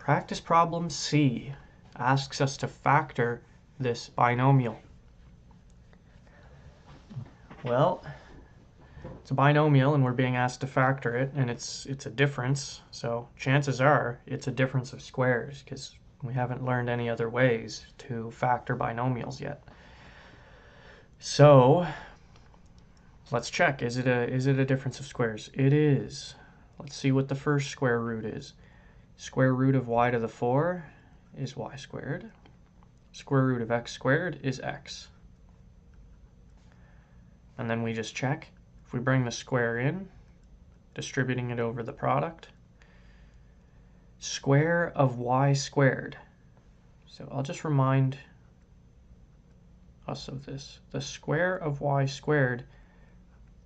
Practice problem C asks us to factor this binomial. Well, it's a binomial and we're being asked to factor it, and it's a difference, so chances are it's a difference of squares because we haven't learned any other ways to factor binomials yet. So let's check. Is it a difference of squares? It is. Let's see what the first square root is. Square root of y to the 4 is y squared. Square root of x squared is x. And then we just check. If we bring the square in, distributing it over the product, square of y squared. So I'll just remind us of this. The square of y squared,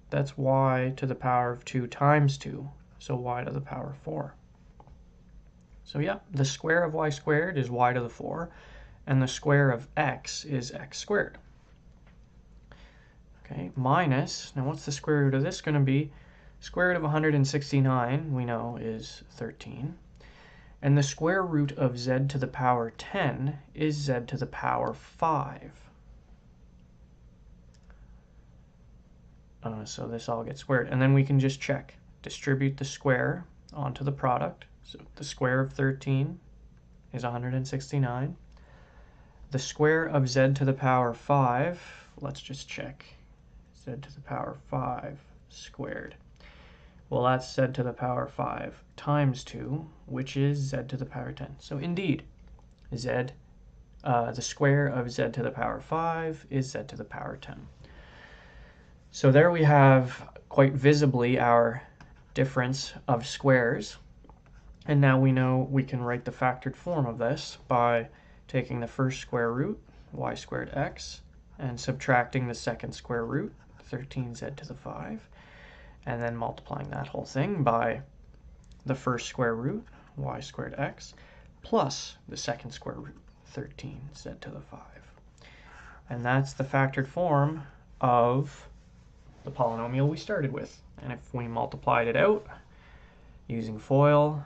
that's y to the power of 2 times 2, so y to the power of 4. So yeah, the square of y squared is y to the 4, and the square of x is x squared. Okay, minus, now what's the square root of this going to be? Square root of 169, we know, is 13. And the square root of z to the power 10 is z to the power 5. So this all gets squared. And then we can just check. Distribute the square onto the product. So the square of 13 is 169. The square of z to the power 5, let's just check. Z to the power 5 squared. Well, that's z to the power 5 times 2, which is z to the power 10. So indeed, the square of z to the power 5 is z to the power 10. So there we have quite visibly our difference of squares. And now we know we can write the factored form of this by taking the first square root, y squared x, and subtracting the second square root, 13z to the 5, and then multiplying that whole thing by the first square root, y squared x, plus the second square root, 13z to the 5. And that's the factored form of the polynomial we started with. And if we multiplied it out using FOIL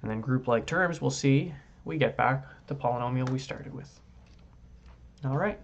and then group like terms, we'll see we get back the polynomial we started with. All right.